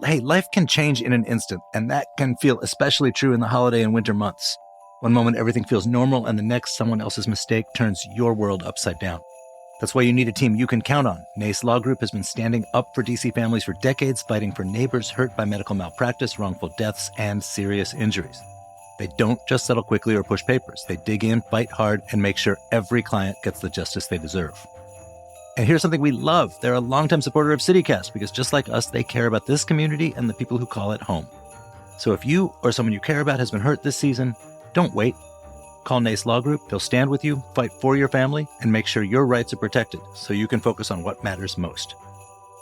hey, life can change in an instant, and that can feel especially true in the holiday and winter months. One moment everything feels normal, and the next someone else's mistake turns your world upside down. That's why you need a team you can count on. NACE Law Group has been standing up for DC families for decades, fighting for neighbors hurt by medical malpractice, wrongful deaths, and serious injuries. They don't just settle quickly or push papers. They dig in, fight hard, and make sure every client gets the justice they deserve. And here's something we love. They're a longtime supporter of CityCast because just like us, they care about this community and the people who call it home. So if you or someone you care about has been hurt this season, don't wait. Call NACE Law Group. They'll stand with you, fight for your family, and make sure your rights are protected so you can focus on what matters most.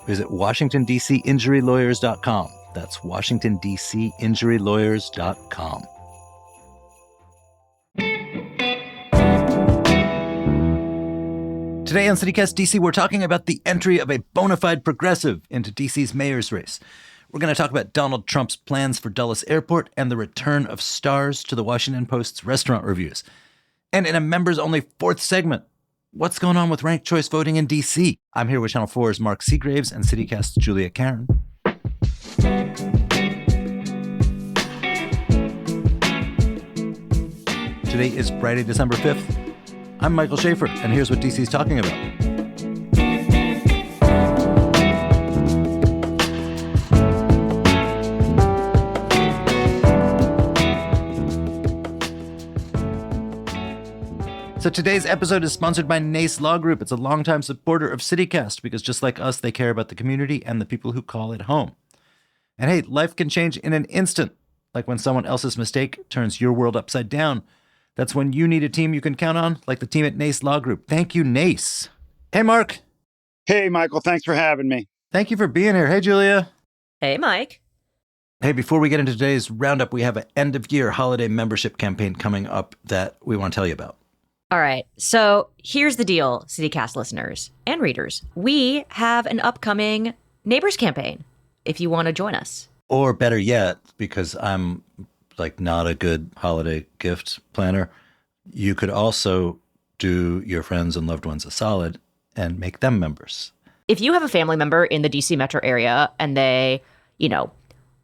Visit WashingtonDCInjuryLawyers.com. That's WashingtonDCInjuryLawyers.com. Today on CityCast DC, we're talking about the entry of a bona fide progressive into DC's mayor's race. We're going to talk about Donald Trump's plans for Dulles Airport and the return of stars to the Washington Post's restaurant reviews. And in a members-only fourth segment, what's going on with ranked choice voting in DC? I'm here with Channel 4's Mark Seagraves and CityCast's Julia Karen. Today is Friday, December 5th. I'm Michael Schaefer, and here's what DC's talking about. So today's episode is sponsored by NACE Law Group. It's a longtime supporter of CityCast because just like us, they care about the community and the people who call it home. And hey, life can change in an instant. Like when someone else's mistake turns your world upside down. That's when you need a team you can count on, like the team at NACE Law Group. Thank you, NACE. Hey, Mark. Hey, Michael. Thanks for having me. Thank you for being here. Hey, Julia. Hey, Mike. Hey, before we get into today's roundup, we have an end-of-year holiday membership campaign coming up that we want to tell you about. All right. So here's the deal, CityCast listeners and readers. We have an upcoming neighbors campaign if you want to join us. Or better yet, because I'm not a good holiday gift planner, you could also do your friends and loved ones a solid and make them members. If you have a family member in the DC metro area and they,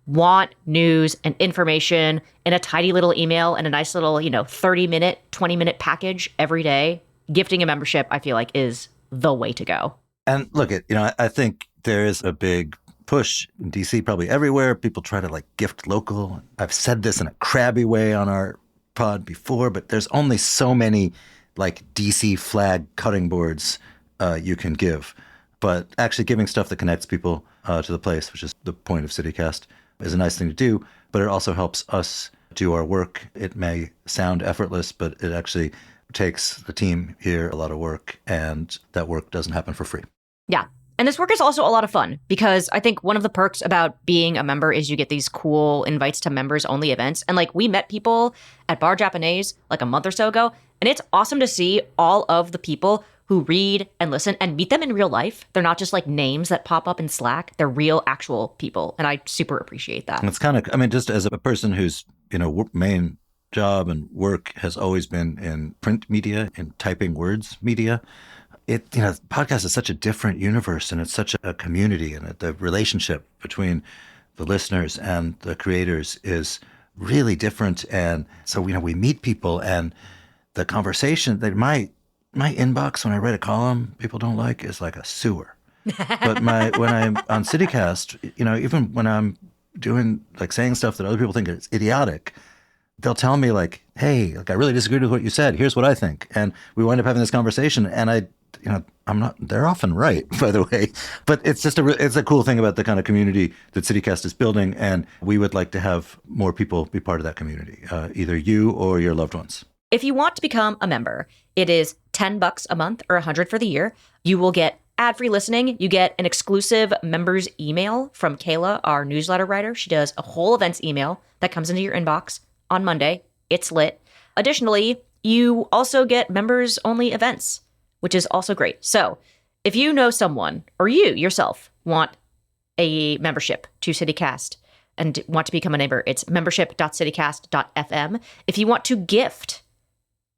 want news and information in a tidy little email and a nice little, 30-minute, 20-minute package every day, gifting a membership, I feel like, is the way to go. And look, I think there is a big push in DC, probably everywhere. People try to gift local. I've said this in a crabby way on our pod before, but there's only so many DC flag cutting boards you can give. But actually giving stuff that connects people to the place, which is the point of CityCast, is a nice thing to do, but it also helps us do our work. It may sound effortless, but it actually takes the team here a lot of work, and that work doesn't happen for free. Yeah. And this work is also a lot of fun because I think one of the perks about being a member is you get these cool invites to members-only events. And we met people at Bar Japanese a month or so ago, and it's awesome to see all of the people who read and listen and meet them in real life. They're not just names that pop up in Slack. They're real, actual people. And I super appreciate that. And it's kind of, just as a person whose, main job and work has always been in print media, in typing words media, podcast is such a different universe, and it's such a community, and the relationship between the listeners and the creators is really different. And so, we meet people, and the conversation that my inbox when I write a column people don't like is like a sewer. But when I'm on CityCast, even when I'm doing saying stuff that other people think is idiotic, they'll tell me hey, I really disagreed with what you said. Here's what I think. And we wind up having this conversation, and they're often right, by the way, but it's just it's a cool thing about the kind of community that CityCast is building. And we would like to have more people be part of that community, either you or your loved ones. If you want to become a member, it is $10 a month or $100 for the year. You will get ad-free listening. You get an exclusive members email from Kayla, our newsletter writer. She does a whole events email that comes into your inbox on Monday. It's lit. Additionally, you also get members-only events, which is also great. So if you know someone or you yourself want a membership to CityCast and want to become a member, it's membership.citycast.fm. If you want to gift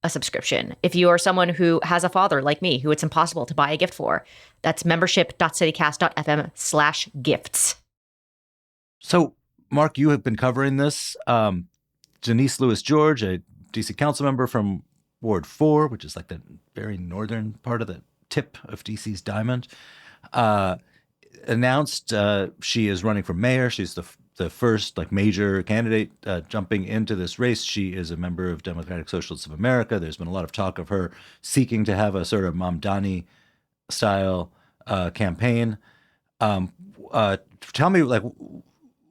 a subscription, if you are someone who has a father like me who it's impossible to buy a gift for, that's membership.citycast.fm/gifts. So, Mark, you have been covering this. Janice Lewis George, a DC council member from Ward 4, which is like the very northern part of the tip of DC's diamond, uh, announced she is running for mayor. She's the first like major candidate jumping into this race. She is a member of Democratic Socialists of America. There's been a lot of talk of her seeking to have a sort of Mamdani style campaign. Um, Tell me, like,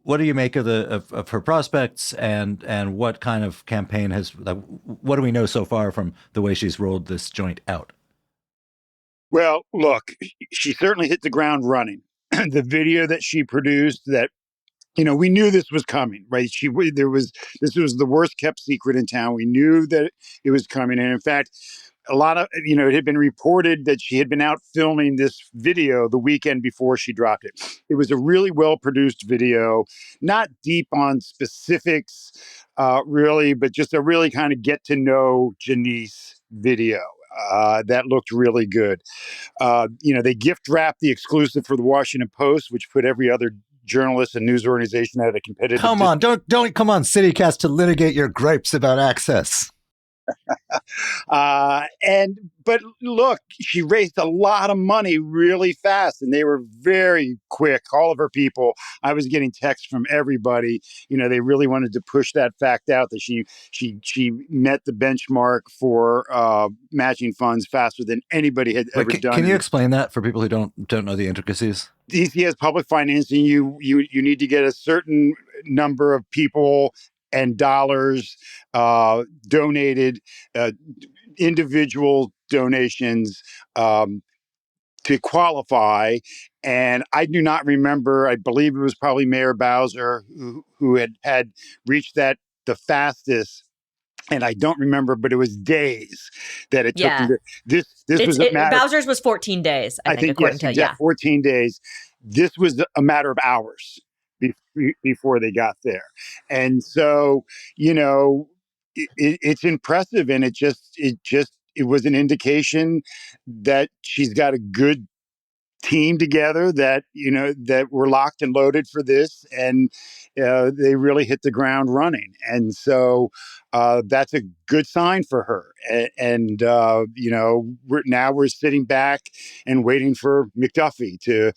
what do you make of of her prospects, and what kind of campaign has like, what do we know so far from the way she's rolled this joint out? Well, look, she certainly hit the ground running. The video that she produced, that we knew this was coming, right? This was the worst kept secret in town. We knew that it was coming, and in fact, a lot of it had been reported that she had been out filming this video the weekend before she dropped it. It was a really well produced video, not deep on specifics, really, but just a really kind of get to know Janice video. That looked really good. They gift wrapped the exclusive for the Washington Post, which put every other journalist and news organization at a competitive. Come on, don't come on, CityCast, to litigate your gripes about access. But look, she raised a lot of money really fast, and they were very quick. All of her people, I was getting texts from everybody. They really wanted to push that fact out that she met the benchmark for matching funds faster than anybody had ever done. Can you explain that for people who don't know the intricacies? DC has public financing. You need to get a certain number of people and dollars donated, individual donations, to qualify. And I do not remember, I believe it was probably Mayor Bowser who had reached that the fastest. And I don't remember, but it was days that it took. Bowser's was 14 days, I think, according to, yeah, 14 days. This was a matter of hours before they got there. And so, it's impressive. And it was an indication that she's got a good team together, that were locked and loaded for this, and they really hit the ground running. And so that's a good sign for her. And we're sitting back and waiting for McDuffie to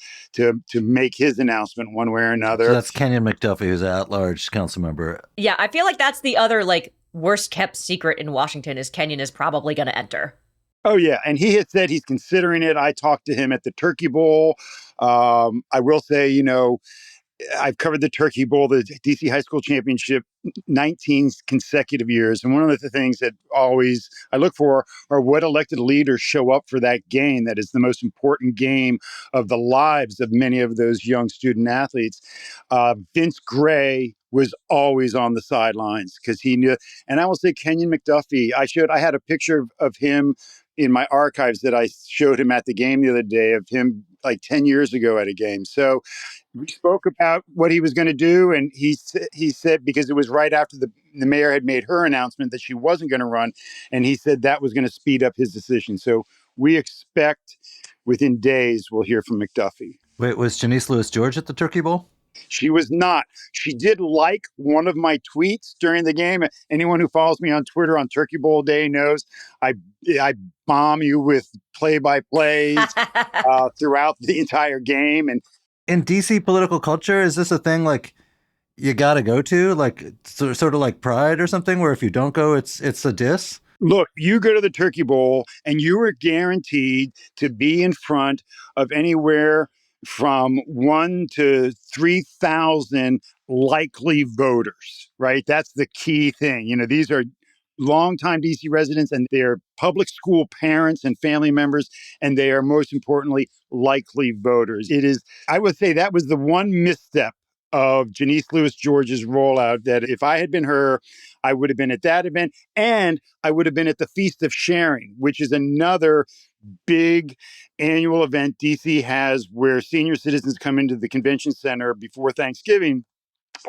make his announcement one way or another. So that's Kenyon McDuffie, who's an at-large council member. Yeah, I feel like that's the other like worst kept secret in Washington, is Kenyon is probably going to enter. Oh, yeah. And he had said he's considering it. I talked to him at the Turkey Bowl. I will say, I've covered the Turkey Bowl, the DC High School Championship, 19 consecutive years. And one of the things that always I look for are what elected leaders show up for that game. That is the most important game of the lives of many of those young student athletes. Vince Gray was always on the sidelines because he knew. And I will say Kenyon McDuffie, I had a picture of him in my archives that I showed him at the game the other day, of him like 10 years ago at a game. So we spoke about what he was going to do, and he said, because it was right after the mayor had made her announcement that she wasn't going to run, and he said that was going to speed up his decision. So we expect within days we'll hear from McDuffie. Wait, was Janice Lewis George at the Turkey Bowl? She was not. She did like one of my tweets during the game. Anyone who follows me on Twitter on Turkey Bowl Day knows I bomb you with play-by-plays throughout the entire game. And in DC political culture, is this a thing like you got to go to, like sort of like Pride or something, where if you don't go, it's a diss? Look, you go to the Turkey Bowl and you are guaranteed to be in front of anywhere from 1 to 3,000 likely voters, right? That's the key thing. These are longtime DC residents, and they're public school parents and family members, and they are, most importantly, likely voters. I would say that was the one misstep of Janice Lewis George's rollout, that if I had been her, I would have been at that event, and I would have been at the Feast of Sharing, which is another big annual event DC has, where senior citizens come into the convention center before Thanksgiving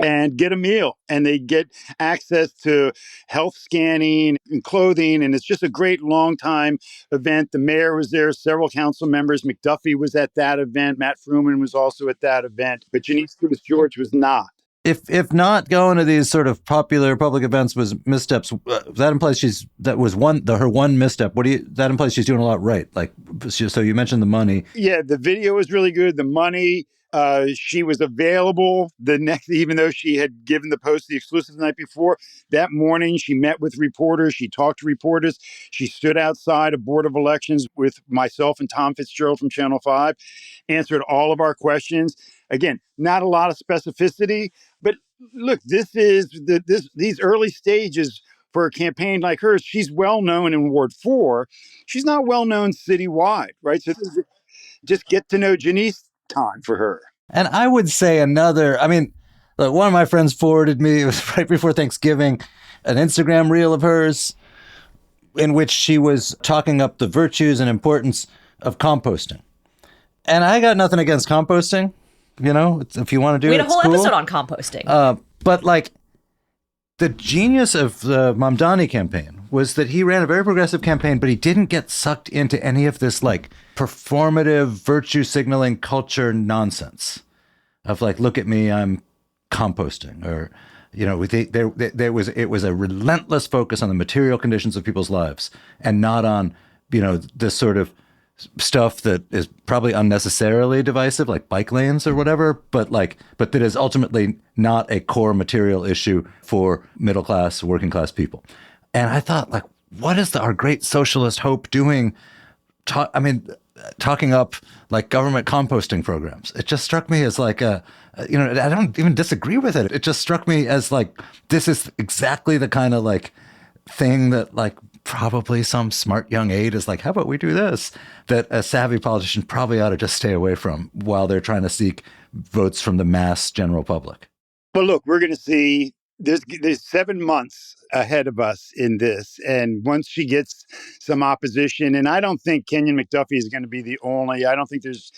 and get a meal, and they get access to health scanning and clothing. And it's just a great long time event. The mayor was there, several council members. McDuffie was at that event. Matt Fruman was also at that event, but Janice Lewis George was not. If not going to these sort of popular public events was missteps, that implies her one misstep. That implies she's doing a lot right. Like, so you mentioned the money. Yeah, the video was really good. The money, she was available the next, even though she had given the Post the exclusive the night before. That morning, she met with reporters. She talked to reporters. She stood outside a Board of Elections with myself and Tom Fitzgerald from Channel 5, answered all of our questions. Again, not a lot of specificity, but look, these early stages for a campaign like hers. She's well known in Ward 4. She's not well known citywide, right? So this is just get to know Janice time for her. And I would say look, one of my friends forwarded me, it was right before Thanksgiving, an Instagram reel of hers in which she was talking up the virtues and importance of composting. And I got nothing against composting. If you want to do it, we had a whole cool. episode on composting. But like, the genius of the Mamdani campaign was that he ran a very progressive campaign, but he didn't get sucked into any of this like performative virtue signaling culture nonsense of like, look at me, I'm composting, or it was a relentless focus on the material conditions of people's lives and not on this sort of stuff that is probably unnecessarily divisive, like bike lanes or whatever, but that is ultimately not a core material issue for middle class, working class people. And I thought, like, what is our great socialist hope doing? Talking up like government composting programs. It just struck me as like I don't even disagree with it. It just struck me as like, this is exactly the kind of like thing that like probably some smart young aide is like, how about we do this? That a savvy politician probably ought to just stay away from while they're trying to seek votes from the mass general public. But look, we're going to see there's 7 months ahead of us in this. And once she gets some opposition, and I don't think Kenyon McDuffie is going to be the only, I don't think there's,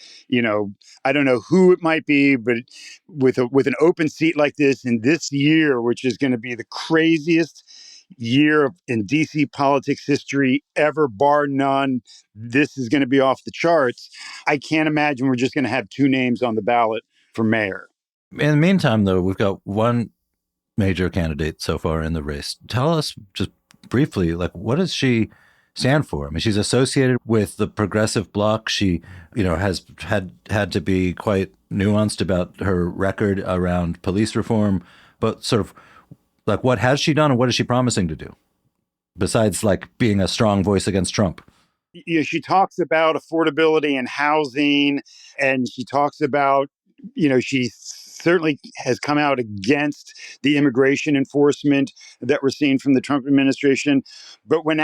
I don't know who it might be, but with an open seat like this in this year, which is going to be the craziest year in DC politics history ever, bar none, this is going to be off the charts. I can't imagine we're just going to have 2 names on the ballot for mayor. In the meantime, though, we've got one major candidate so far in the race. Tell us just briefly, like, what does she stand for? I mean, she's associated with the progressive bloc. She, has had to be quite nuanced about her record around police reform, but sort of like, what has she done and what is she promising to do besides like being a strong voice against Trump? She talks about affordability and housing, and she talks about, she certainly has come out against the immigration enforcement that we're seeing from the Trump administration. But when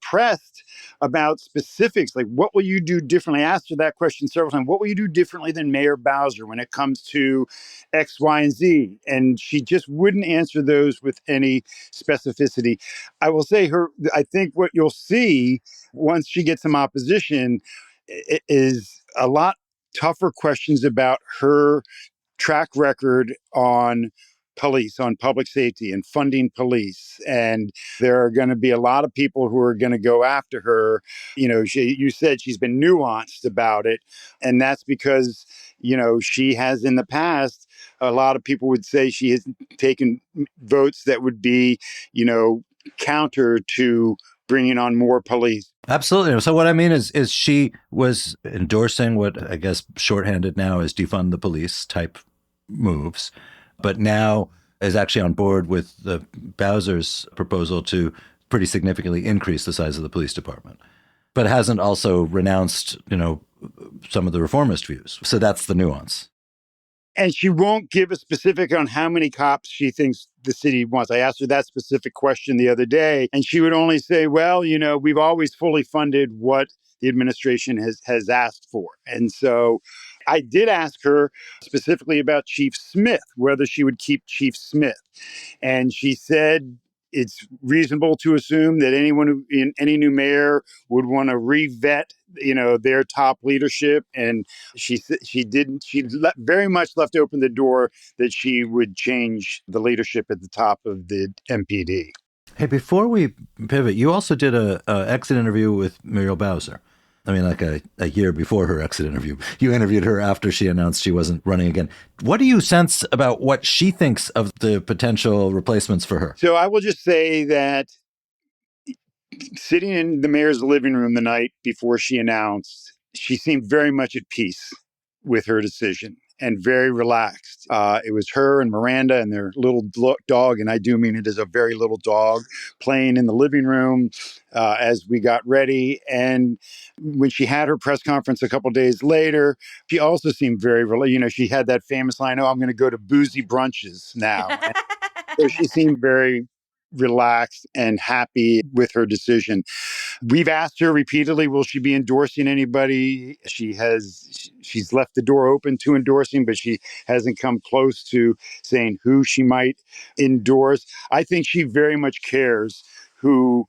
pressed about specifics, like what will you do differently? I asked her that question several times. What will you do differently than Mayor Bowser when it comes to X, Y, and Z? And she just wouldn't answer those with any specificity. I will say I think what you'll see once she gets some opposition is a lot tougher questions about her track record on police, on public safety and funding police. And there are going to be a lot of people who are going to go after her. You said she's been nuanced about it. And that's because, she has in the past, a lot of people would say she has taken votes that would be, counter to bringing on more police. Absolutely. So what I mean is she was endorsing what I guess shorthanded now is defund the police type moves, but now is actually on board with the Bowser's proposal to pretty significantly increase the size of the police department, but hasn't also renounced, some of the reformist views. So that's the nuance. And she won't give a specific on how many cops she thinks the city wants. I asked her that specific question the other day, and she would only say, well, we've always fully funded what the administration has asked for. And so I did ask her specifically about Chief Smith, whether she would keep Chief Smith. And she said, it's reasonable to assume that anyone who, in any new mayor would want to revet, their top leadership. And she didn't. Very much left open the door that she would change the leadership at the top of the MPD. Hey, before we pivot, you also did a exit interview with Muriel Bowser. I mean, like a year before her exit interview. You interviewed her after she announced she wasn't running again. What do you sense about what she thinks of the potential replacements for her? So I will just say that sitting in the mayor's living room the night before she announced, she seemed very much at peace with her decision and very relaxed. It was her and Miranda and their little dog, and I do mean it as a very little dog, playing in the living room as we got ready. And when she had her press conference a couple days later, she also seemed very, she had that famous line, "Oh, I'm going to go to boozy brunches now." So she seemed very relaxed and happy with her decision. We've asked her repeatedly, will she be endorsing anybody? She's left the door open to endorsing, but she hasn't come close to saying who she might endorse. I think she very much cares who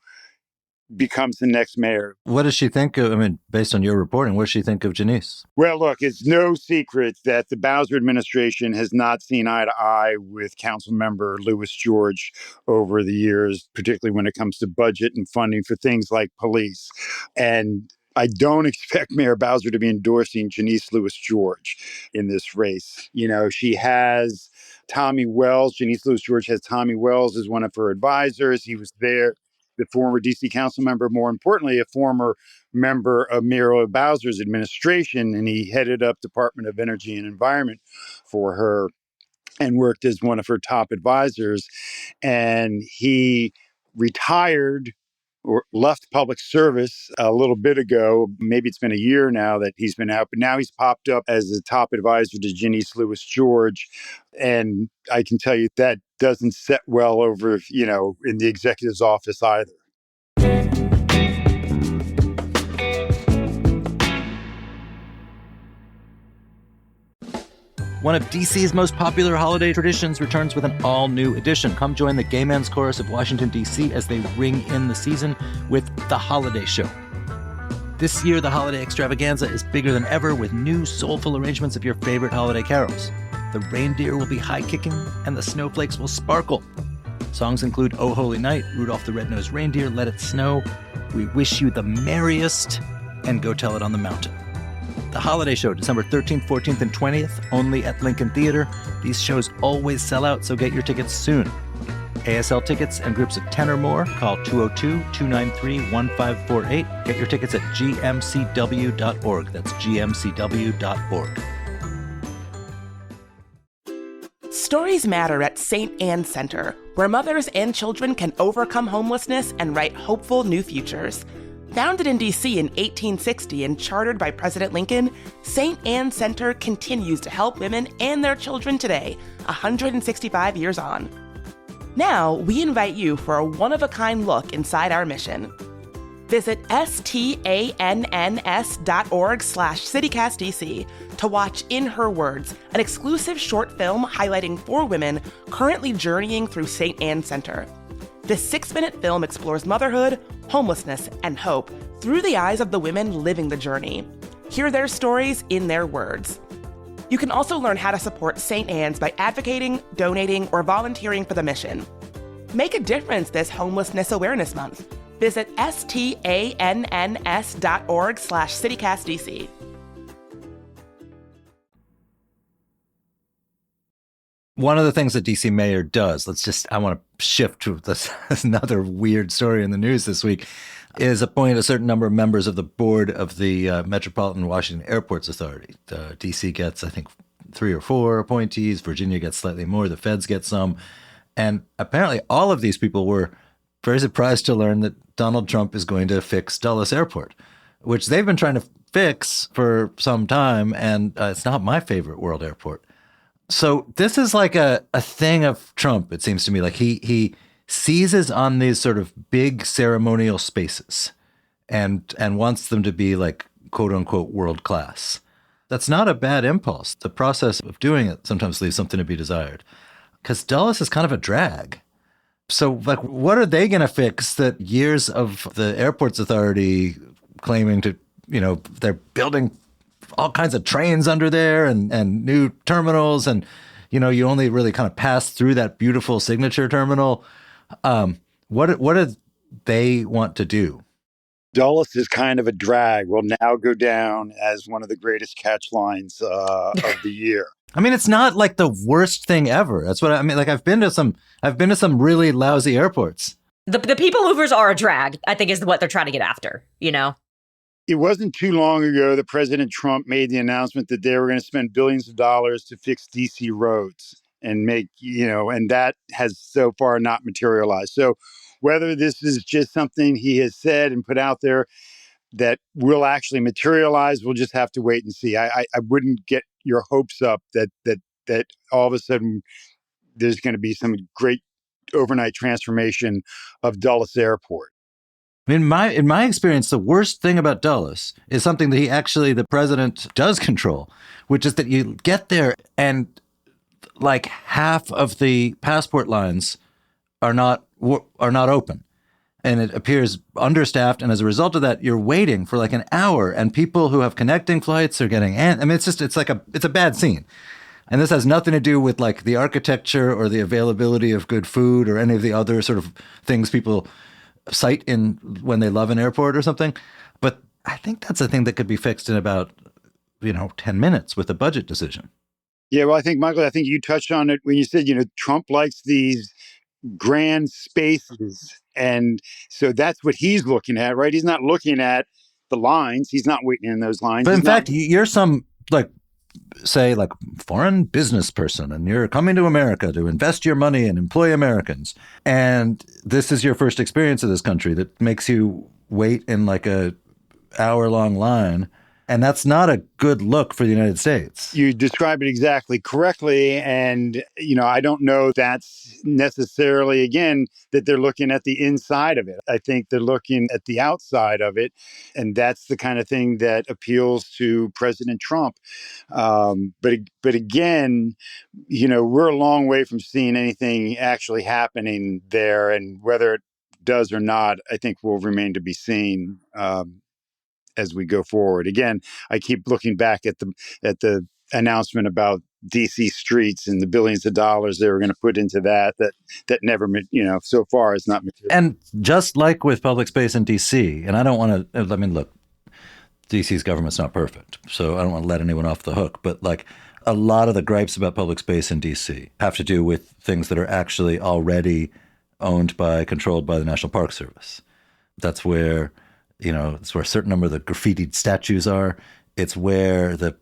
becomes the next mayor. What does she think of, I mean, based on your reporting, what does she think of Janice? Well, look, it's no secret that the Bowser administration has not seen eye to eye with Council Member Louis George over the years, particularly when it comes to budget and funding for things like police. And I don't expect Mayor Bowser to be endorsing Janice Louis George in this race. She has Tommy Wells. Janice Louis George has Tommy Wells as one of her advisors. He was there, the former DC council member, more importantly, a former member of Muriel Bowser's administration, and he headed up Department of Energy and Environment for her and worked as one of her top advisors. And he retired or left public service a little bit ago. Maybe it's been a year now that he's been out, but now he's popped up as the top advisor to Janice Louis George. And I can tell you that doesn't set well over, in the executive's office either. One of DC's most popular holiday traditions returns with an all-new edition. Come join the Gay Men's Chorus of Washington, D.C. as they ring in the season with The Holiday Show. This year, the holiday extravaganza is bigger than ever with new soulful arrangements of your favorite holiday carols. The reindeer will be high-kicking and the snowflakes will sparkle. Songs include Oh Holy Night, Rudolph the Red-Nosed Reindeer, Let It Snow, We Wish You the Merriest, and Go Tell It on the Mountain. The Holiday Show, December 13th, 14th, and 20th, only at Lincoln Theater. These shows always sell out, so get your tickets soon. ASL tickets and groups of 10 or more, call 202-293-1548. Get your tickets at gmcw.org. That's gmcw.org. Stories matter at St. Anne's Center, where mothers and children can overcome homelessness and write hopeful new futures. Founded in D.C. in 1860 and chartered by President Lincoln, St. Anne's Center continues to help women and their children today, 165 years on. Now, we invite you for a one-of-a-kind look inside our mission. Visit stanns.org/CityCastDC to watch In Her Words, an exclusive short film highlighting 4 women currently journeying through St. Anne's Center. This 6-minute film explores motherhood, homelessness, and hope through the eyes of the women living the journey. Hear their stories in their words. You can also learn how to support St. Anne's by advocating, donating, or volunteering for the mission. Make a difference this Homelessness Awareness Month. Visit stanns.org/CityCastDC. One of the things that DC mayor does, I want to shift to this another weird story in the news this week, is appoint a certain number of members of the board of the Metropolitan Washington Airports Authority. DC gets, I think, 3 or 4 appointees. Virginia gets slightly more. The feds get some. And apparently all of these people were very surprised to learn that Donald Trump is going to fix Dulles Airport, which they've been trying to fix for some time. And it's not my favorite world airport. So this is like a thing of Trump, it seems to me. Like he seizes on these sort of big ceremonial spaces and wants them to be like, quote unquote, world class. That's not a bad impulse. The process of doing it sometimes leaves something to be desired. Because Dulles is kind of a drag. So, like, what are they going to fix that years of the airports authority claiming to, they're building all kinds of trains under there and new terminals, and, you only really kind of pass through that beautiful signature terminal. What do they want to do? Dulles is kind of a drag. Will now go down as one of the greatest catch lines of the year. I mean, it's not like the worst thing ever. That's what I mean. Like, I've been to some really lousy airports. The people movers are a drag, I think, is what they're trying to get after, It wasn't too long ago that President Trump made the announcement that they were going to spend billions of dollars to fix DC roads and make, and that has so far not materialized. So whether this is just something he has said and put out there that will actually materialize, we'll just have to wait and see. I wouldn't get your hopes up that all of a sudden there's going to be some great overnight transformation of Dulles Airport. In my experience, the worst thing about Dulles is something that the president does control, which is that you get there and like half of the passport lines are not open, and it appears understaffed. And as a result of that, you're waiting for like an hour, and people who have connecting flights are getting. I mean, it's a bad scene. And this has nothing to do with like the architecture or the availability of good food or any of the other sort of things people cite in when they love an airport or something. But I think that's a thing that could be fixed in about, 10 minutes with a budget decision. Yeah, well, Michael, I think you touched on it when you said, Trump likes these grand spaces. And so that's what he's looking at, right? He's not looking at the lines. He's not waiting in those lines. But in fact, you're some say foreign business person, and you're coming to America to invest your money and employ Americans. And this is your first experience of this country that makes you wait in like a hour-long line. And that's not a good look for the United States. You describe it exactly correctly. And, I don't know that's necessarily, again, that they're looking at the inside of it. I think they're looking at the outside of it. And that's the kind of thing that appeals to President Trump. But again, we're a long way from seeing anything actually happening there. And whether it does or not, I think will remain to be seen. As we go forward. Again, I keep looking back at the announcement about DC streets and the billions of dollars they were going to put into that never, so far is not material. And just like with public space in DC, and I don't want to, look, DC's government's not perfect, so I don't want to let anyone off the hook, but like a lot of the gripes about public space in DC have to do with things that are actually already controlled by the National Park Service. That's where it's where a certain number of the graffitied statues are. It's where the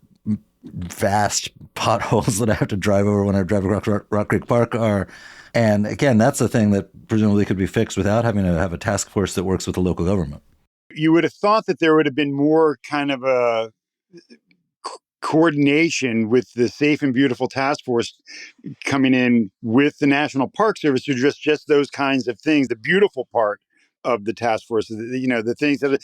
vast potholes that I have to drive over when I drive across Rock Creek Park are. And again, that's a thing that presumably could be fixed without having to have a task force that works with the local government. You would have thought that there would have been more kind of a coordination with the Safe and Beautiful Task Force coming in with the National Park Service to address just those kinds of things. The beautiful part of the task force, the things that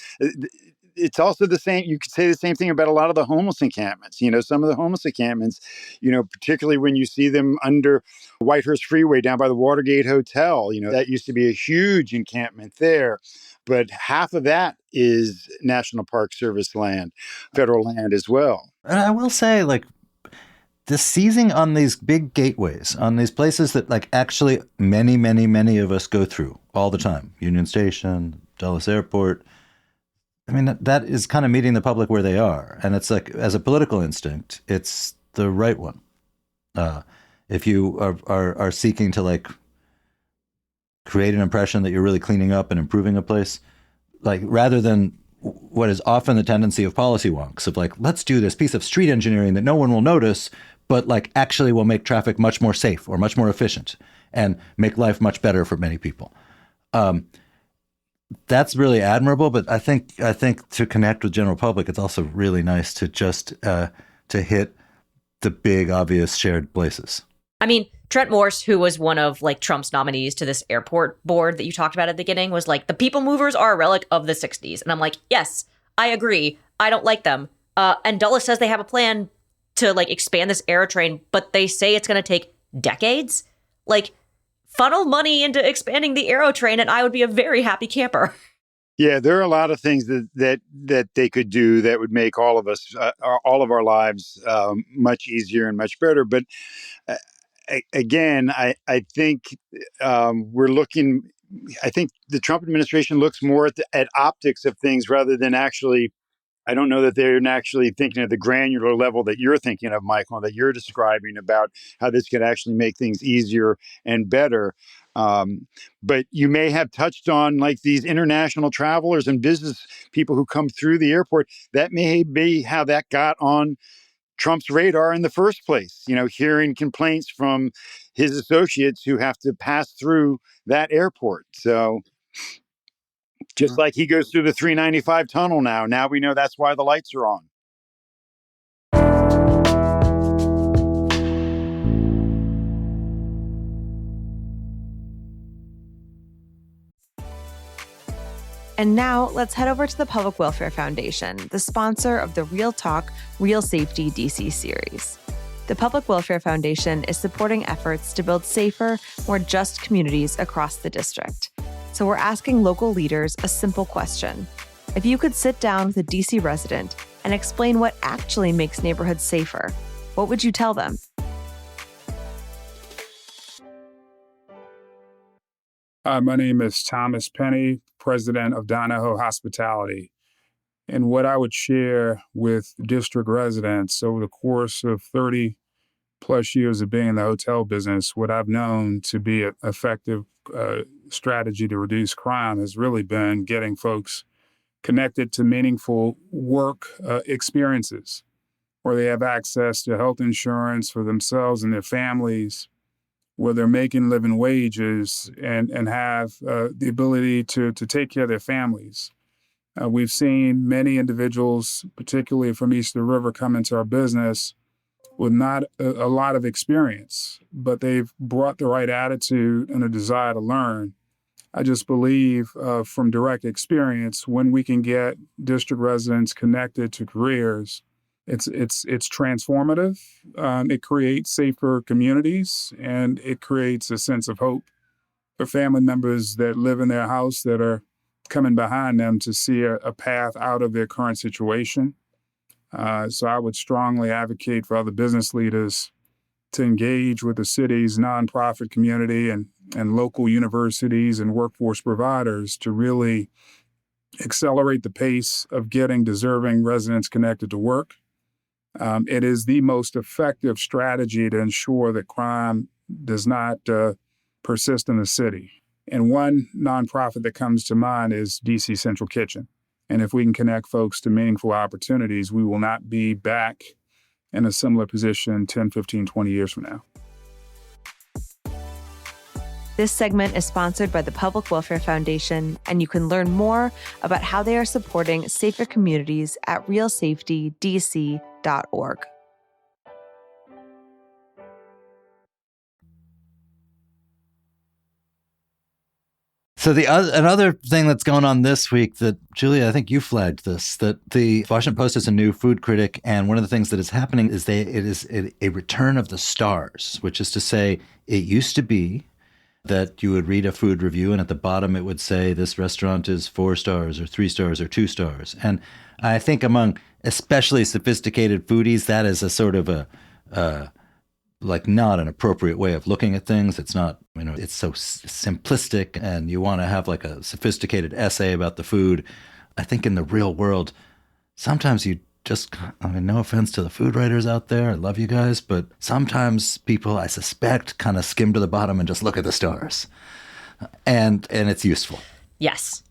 it's also the same. You could say the same thing about a lot of the homeless encampments. Some of the homeless encampments, particularly when you see them under Whitehurst Freeway down by the Watergate Hotel, that used to be a huge encampment there. But half of that is National Park Service land, federal land as well. And I will say, the seizing on these big gateways, on these places that actually many, many, many of us go through all the time, Union Station, Dulles Airport. I mean, that is kind of meeting the public where they are. And it's as a political instinct, it's the right one. If you are seeking to create an impression that you're really cleaning up and improving a place, rather than what is often the tendency of policy wonks of let's do this piece of street engineering that no one will notice, but actually will make traffic much more safe or much more efficient and make life much better for many people. That's really admirable, but I think to connect with general public, it's also really nice to just to hit the big, obvious shared places. I mean, Trent Morse, who was one of Trump's nominees to this airport board that you talked about at the beginning, was the people movers are a relic of the 60s. And I'm yes, I agree. I don't like them. And Dulles says they have a plan to expand this air train, but they say it's going to take decades. funnel money into expanding the Aero train, and I would be a very happy camper. Yeah, there are a lot of things that they could do that would make all of us, all of our lives, much easier and much better. But uh, again, I think we're looking. I think the Trump administration looks more at optics of things rather than actually. I don't know that they're actually thinking at the granular level that you're thinking of, Michael, that you're describing about how this could actually make things easier and better. But you may have touched on like these international travelers and business people who come through the airport. That may be how that got on Trump's radar in the first place, hearing complaints from his associates who have to pass through that airport. So just like he goes through the 395 tunnel now. Now we know that's why the lights are on. And now let's head over to the Public Welfare Foundation, the sponsor of the Real Talk, Real Safety DC series. The Public Welfare Foundation is supporting efforts to build safer, more just communities across the district. So we're asking local leaders a simple question. If you could sit down with a DC resident and explain what actually makes neighborhoods safer, what would you tell them? My name is Thomas Penny, president of Donahoe Hospitality. And what I would share with district residents over the course of 30 plus years of being in the hotel business, what I've known to be an effective strategy to reduce crime has really been getting folks connected to meaningful work experiences where they have access to health insurance for themselves and their families, where they're making living wages and have the ability to take care of their families. We've seen many individuals, particularly from east of the river, come into our business with not a lot of experience, but they've brought the right attitude and a desire to learn. I just believe from direct experience, when we can get district residents connected to careers, it's transformative. It creates safer communities, and it creates a sense of hope for family members that live in their house that are coming behind them to see a path out of their current situation. So I would strongly advocate for other business leaders to engage with the city's nonprofit community and local universities and workforce providers to really accelerate the pace of getting deserving residents connected to work. It is the most effective strategy to ensure that crime does not persist in the city. And one nonprofit that comes to mind is DC Central Kitchen. And if we can connect folks to meaningful opportunities, we will not be back in a similar position 10, 15, 20 years from now. This segment is sponsored by the Public Welfare Foundation, and you can learn more about how they are supporting safer communities at realsafetydc.org. So another thing that's going on this week that, Julia, I think you flagged this, that the Washington Post has a new food critic, and one of the things that is happening is it is a return of the stars, which is to say it used to be that you would read a food review and at the bottom it would say this restaurant is 4 stars or 3 stars or 2 stars. And I think among especially sophisticated foodies, that is a sort of not an appropriate way of looking at things. It's not, it's so simplistic, and you want to have like a sophisticated essay about the food. I think in the real world, sometimes you just, no offense to the food writers out there, I love you guys, but sometimes people, I suspect, kind of skim to the bottom and just look at the stars. And it's useful. Yes,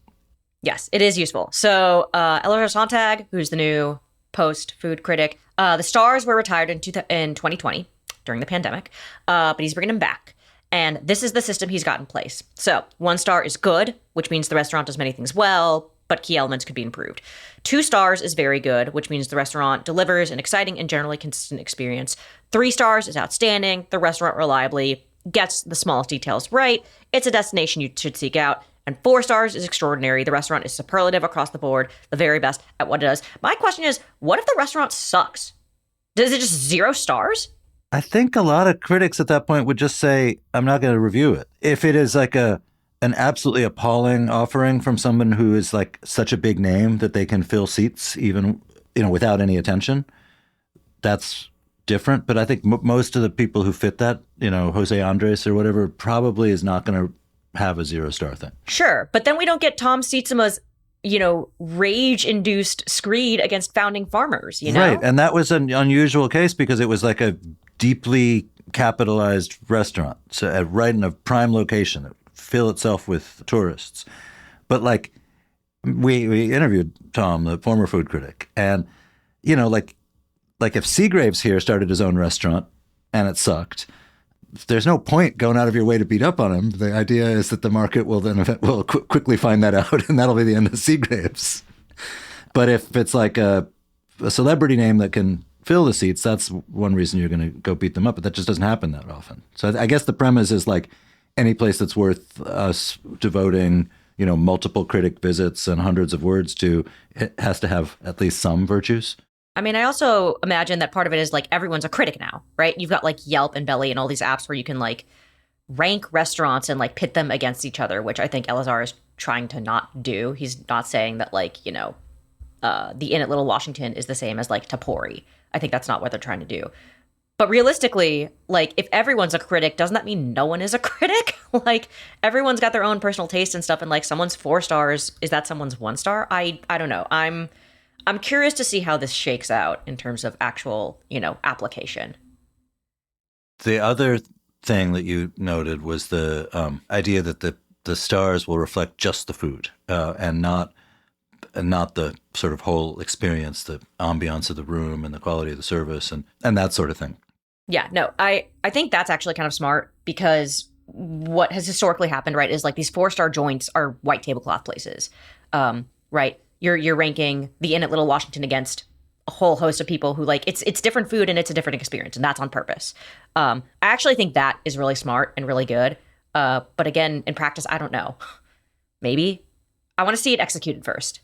it is useful. So Eleanor Sontag, who's the new Post food critic, the stars were retired in 2020 during the pandemic, but he's bringing them back. And this is the system he's got in place. So 1 star is good, which means the restaurant does many things well, but key elements could be improved. 2 stars is very good, which means the restaurant delivers an exciting and generally consistent experience. 3 stars is outstanding. The restaurant reliably gets the smallest details right. It's a destination you should seek out. And 4 stars is extraordinary. The restaurant is superlative across the board, the very best at what it does. My question is, what if the restaurant sucks? Does it just 0 stars? I think a lot of critics at that point would just say, I'm not going to review it. If it is like an absolutely appalling offering from someone who is like such a big name that they can fill seats even, without any attention, that's different. But I think most of the people who fit that, Jose Andres or whatever, probably is not going to have a 0-star thing. Sure. But then we don't get Tom Sietsema's, rage-induced screed against founding farmers, Right. And that was an unusual case because it was like a deeply capitalized restaurant, so right in a prime location that would fill itself with tourists. But like we interviewed Tom, the former food critic, and like if Seagraves here started his own restaurant and it sucked, there's no point going out of your way to beat up on him. The idea is that the market will quickly find that out, and that'll be the end of Seagraves. But if it's like a celebrity name that can fill the seats, that's one reason you're going to go beat them up. But that just doesn't happen that often. So I guess the premise is like any place that's worth us devoting, multiple critic visits and hundreds of words to, it has to have at least some virtues. I mean, I also imagine that part of it is like everyone's a critic now, right? You've got like Yelp and Belly and all these apps where you can like rank restaurants and like pit them against each other, which I think Elazar is trying to not do. He's not saying that like, the Inn at Little Washington is the same as like Tapori. I think that's not what they're trying to do. But realistically, like if everyone's a critic, doesn't that mean no one is a critic? Like everyone's got their own personal taste and stuff, and like someone's 4 stars, is that someone's 1 star? I don't know. I'm curious to see how this shakes out in terms of actual, application. The other thing that you noted was the idea that the stars will reflect just the food and not the sort of whole experience, the ambiance of the room and the quality of the service and that sort of thing. Yeah, no, I think that's actually kind of smart because what has historically happened, right, is like these 4-star joints are white tablecloth places, right? You're ranking the Inn at Little Washington against a whole host of people who like it's different food and it's a different experience, and that's on purpose. I actually think that is really smart and really good. But again, in practice, I don't know. Maybe I want to see it executed first.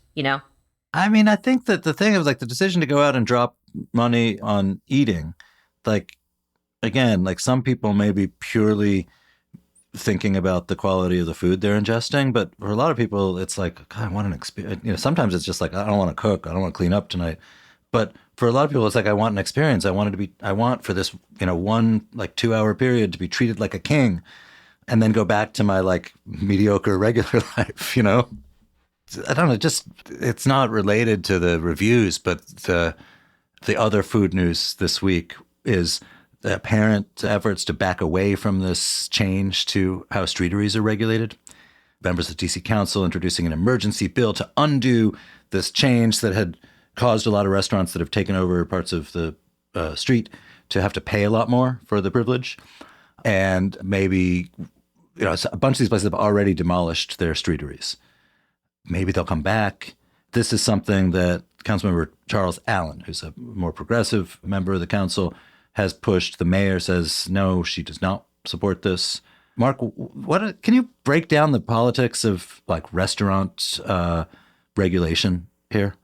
I mean, I think that the thing of like the decision to go out and drop money on eating, like again, like some people may be purely thinking about the quality of the food they're ingesting, but for a lot of people, it's like, God, I want an experience. Sometimes it's just like, I don't want to cook, I don't want to clean up tonight. But for a lot of people, it's like, I want an experience. I want for this, one like 2-hour period to be treated like a king, and then go back to my like mediocre regular life. I don't know. Just it's not related to the reviews, but the other food news this week is the apparent efforts to back away from this change to how streeteries are regulated. Members of the DC Council introducing an emergency bill to undo this change that had caused a lot of restaurants that have taken over parts of the street to have to pay a lot more for the privilege. And maybe, a bunch of these places have already demolished their streeteries. Maybe they'll come back. This is something that Councilmember Charles Allen, who's a more progressive member of the council, has pushed. The mayor says, no, she does not support this. Mark, can you break down the politics of like restaurant regulation here?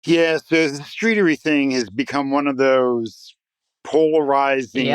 Yeah, so the streetery thing has become one of those polarizing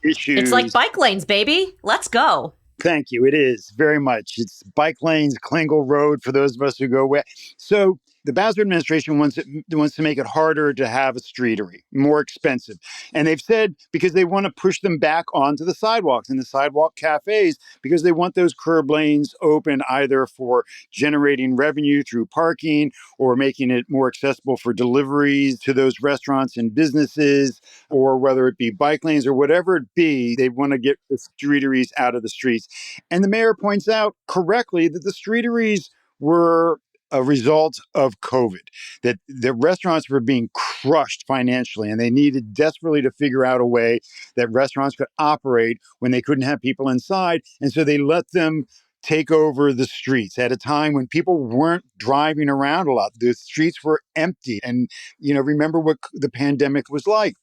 issues. It's like bike lanes, baby. Let's go. Thank you. It is very much. It's bike lanes, Klingle Road for those of us who go west. So the Bowser administration wants to make it harder to have a streetery, more expensive. And they've said because they want to push them back onto the sidewalks and the sidewalk cafes because they want those curb lanes open either for generating revenue through parking or making it more accessible for deliveries to those restaurants and businesses, or whether it be bike lanes or whatever it be, they want to get the streeteries out of the streets. And the mayor points out correctly that the streeteries were a result of COVID, that the restaurants were being crushed financially and they needed desperately to figure out a way that restaurants could operate when they couldn't have people inside. And so they let them take over the streets at a time when people weren't driving around a lot. The streets were empty. And, remember what the pandemic was like.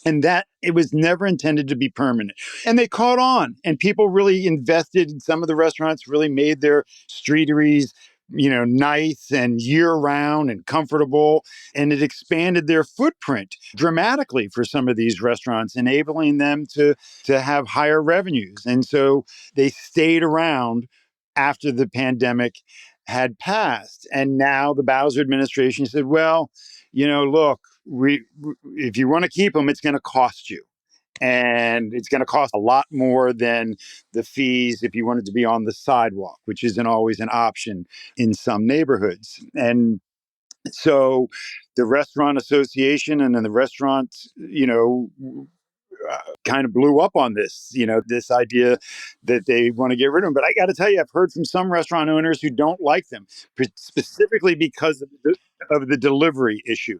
And that it was never intended to be permanent. And they caught on and people really invested in some of the restaurants, really made their streeteries nice and year-round and comfortable. And it expanded their footprint dramatically for some of these restaurants, enabling them to have higher revenues. And so they stayed around after the pandemic had passed. And now the Bowser administration said, well, look, if you want to keep them, it's going to cost you. And it's going to cost a lot more than the fees if you wanted to be on the sidewalk, which isn't always an option in some neighborhoods. And so the Restaurant Association and then the restaurants, kind of blew up on this, this idea that they want to get rid of them. But I got to tell you, I've heard from some restaurant owners who don't like them, specifically because of the delivery issue,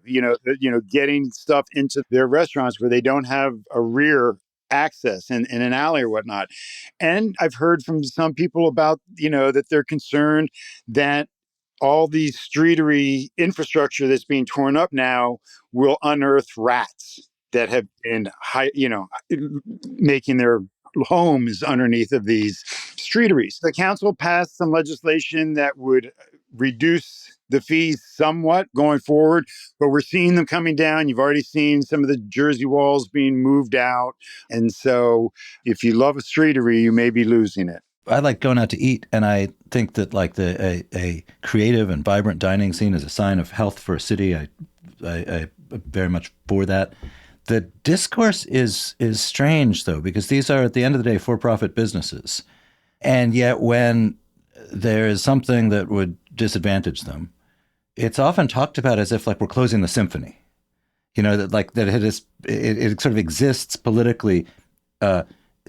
getting stuff into their restaurants where they don't have a rear access in an alley or whatnot. And I've heard from some people about, that they're concerned that all the streetery infrastructure that's being torn up now will unearth rats that have been making their homes underneath of these streeteries. The council passed some legislation that would reduce the fees somewhat going forward, but we're seeing them coming down. You've already seen some of the Jersey walls being moved out. And so if you love a streetery, you may be losing it. I like going out to eat, and I think that like a creative and vibrant dining scene is a sign of health for a city. I very much for that. The discourse is strange, though, because these are, at the end of the day, for-profit businesses. And yet when there is something that would disadvantage them, it's often talked about as if like we're closing the symphony. That it sort of exists politically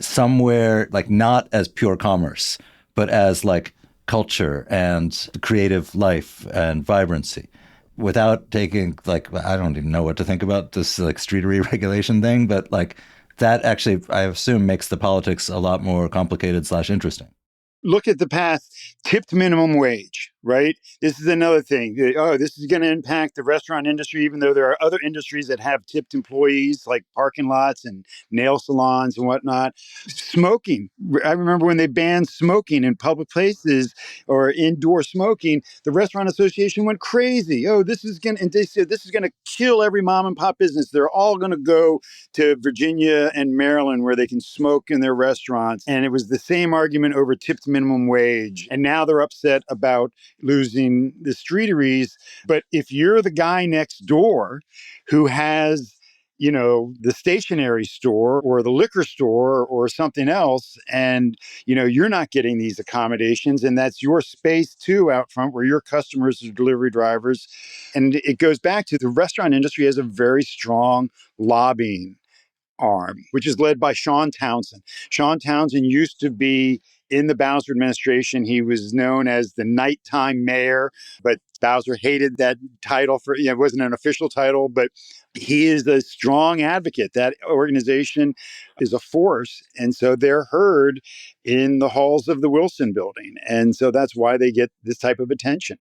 somewhere, like not as pure commerce, but as like culture and creative life and vibrancy, without taking like, I don't even know what to think about this like streetery regulation thing, but like that actually, I assume, makes the politics a lot more complicated / interesting. Look at the past, tipped minimum wage, right? This is another thing. Oh, this is going to impact the restaurant industry, even though there are other industries that have tipped employees like parking lots and nail salons and whatnot. Smoking. I remember when they banned smoking in public places or indoor smoking, the Restaurant Association went crazy. Oh, and they said this is going to kill every mom and pop business. They're all going to go to Virginia and Maryland where they can smoke in their restaurants. And it was the same argument over tipped minimum wage. And now they're upset about losing the streeteries. But if you're the guy next door who has, the stationery store or the liquor store or something else, and, you're not getting these accommodations, and that's your space too out front where your customers are delivery drivers. And it goes back to the restaurant industry has a very strong lobbying arm, which is led by Sean Townsend. Sean Townsend used to be in the Bowser administration. He was known as the nighttime mayor, but Bowser hated that title it wasn't an official title, but he is a strong advocate. That organization is a force. And so they're heard in the halls of the Wilson building. And so that's why they get this type of attention.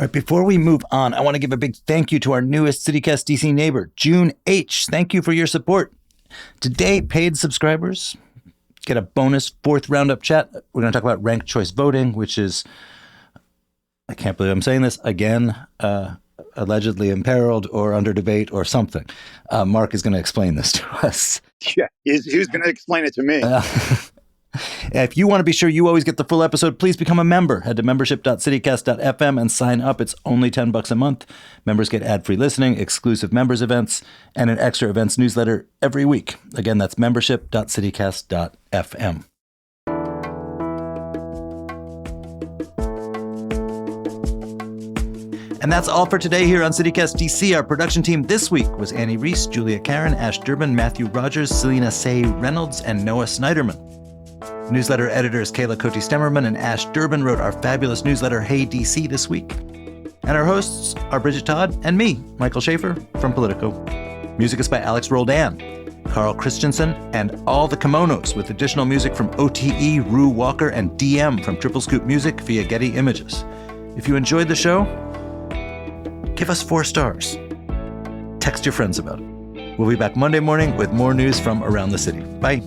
All right, before we move on, I want to give a big thank you to our newest CityCast DC neighbor, June H. Thank you for your support. Today, paid subscribers get a bonus 4th roundup chat. We're going to talk about ranked choice voting, which is, I can't believe I'm saying this again, allegedly imperiled or under debate or something. Mark is going to explain this to us. Yeah, who's going to explain it to me? If you want to be sure you always get the full episode, please become a member. Head to membership.citycast.fm and sign up. It's only $10 a month. Members get ad-free listening, exclusive members events, and an extra events newsletter every week. Again, that's membership.citycast.fm. And that's all for today here on CityCast DC. Our production team this week was Annie Reese, Julia Karen, Ash Durbin, Matthew Rogers, Selena Say Reynolds, and Noah Snyderman. Newsletter editors Kayla Cote-Stemmerman and Ash Durbin wrote our fabulous newsletter, Hey DC, this week. And our hosts are Bridget Todd and me, Michael Schaefer, from Politico. Music is by Alex Roldan, Carl Christensen, and All the Kimonos, with additional music from OTE, Rue Walker, and DM from Triple Scoop Music via Getty Images. If you enjoyed the show, give us 4 stars. Text your friends about it. We'll be back Monday morning with more news from around the city. Bye.